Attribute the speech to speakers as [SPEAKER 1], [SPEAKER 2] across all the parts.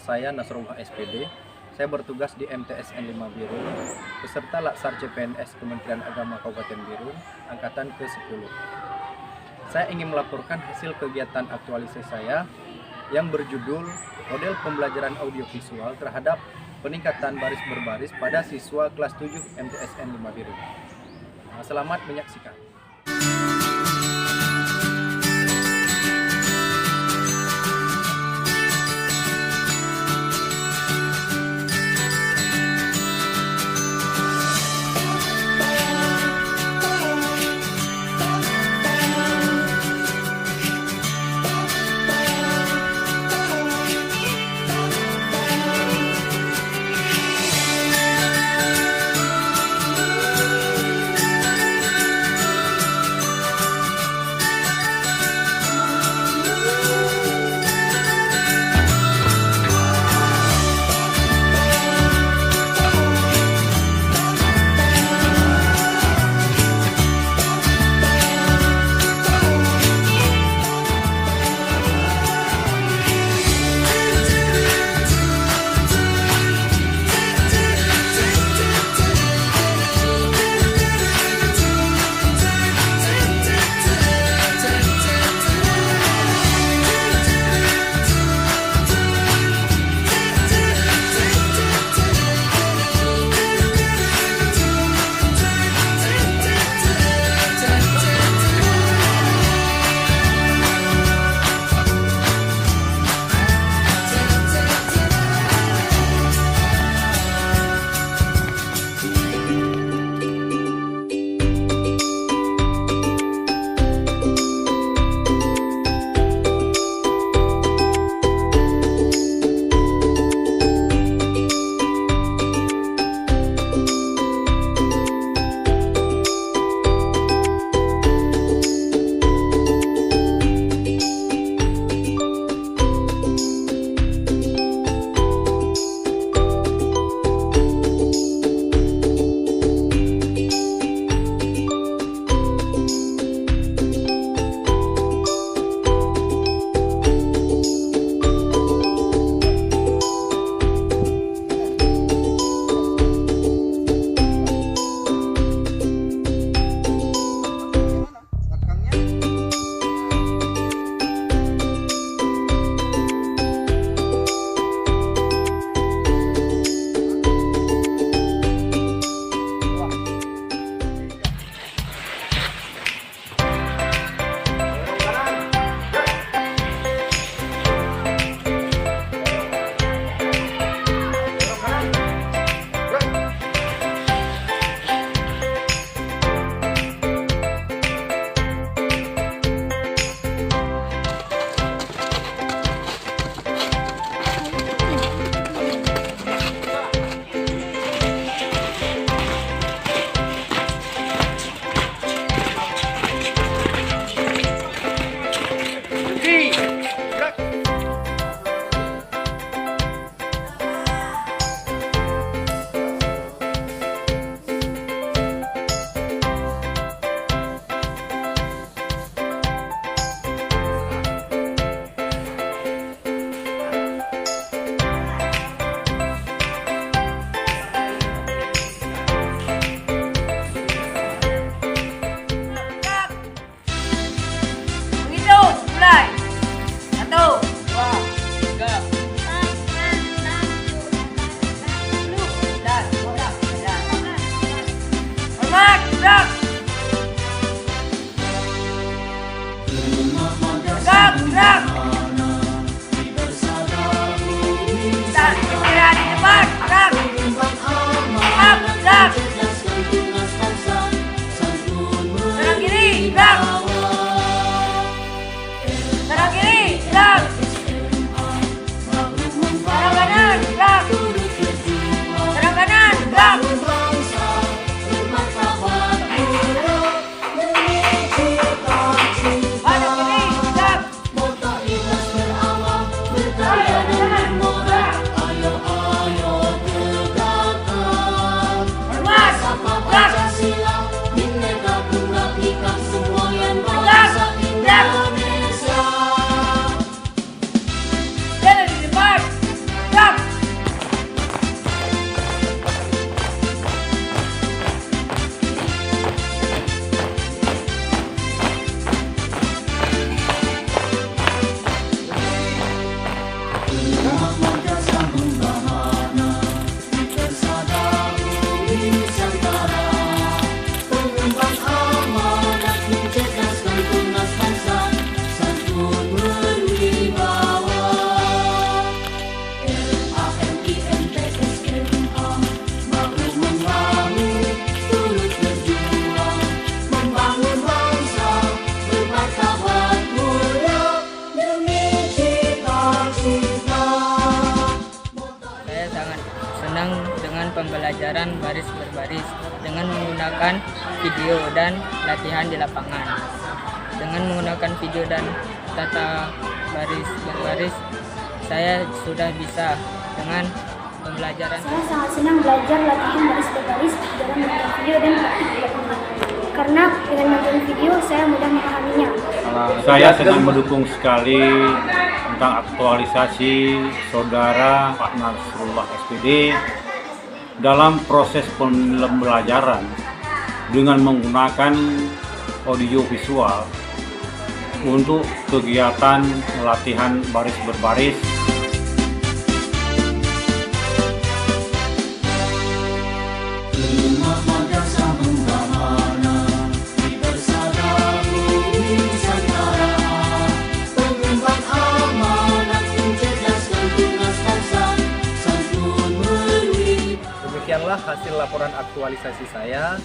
[SPEAKER 1] saya Nasrullah SPD. Saya bertugas di MTSN 5 Birun, peserta Laksar CPNS Kementerian Agama Kabupaten Birun, angkatan ke-10. Saya ingin melaporkan hasil kegiatan aktualisasi saya yang berjudul Model Pembelajaran Audiovisual terhadap peningkatan baris berbaris pada siswa kelas 7 MTSN 5 Birun. Selamat menyaksikan.
[SPEAKER 2] pembelajaran baris berbaris dengan menggunakan video dan latihan di lapangan. Dengan menggunakan video dan tata baris berbaris, saya sudah bisa dengan pembelajaran.
[SPEAKER 3] Saya sangat senang belajar latihan baris berbaris dalam menonton video dan praktik di lapangan. Karena dengan menonton video, saya mudah memahaminya.
[SPEAKER 4] Saya sangat mendukung sekali tentang aktualisasi saudara Pak Nasrullah SPD dalam proses pembelajaran dengan menggunakan audio visual untuk kegiatan latihan baris berbaris.
[SPEAKER 1] Demikianlah hasil laporan aktualisasi saya.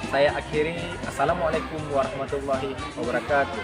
[SPEAKER 1] Saya akhiri. Assalamualaikum warahmatullahi wabarakatuh.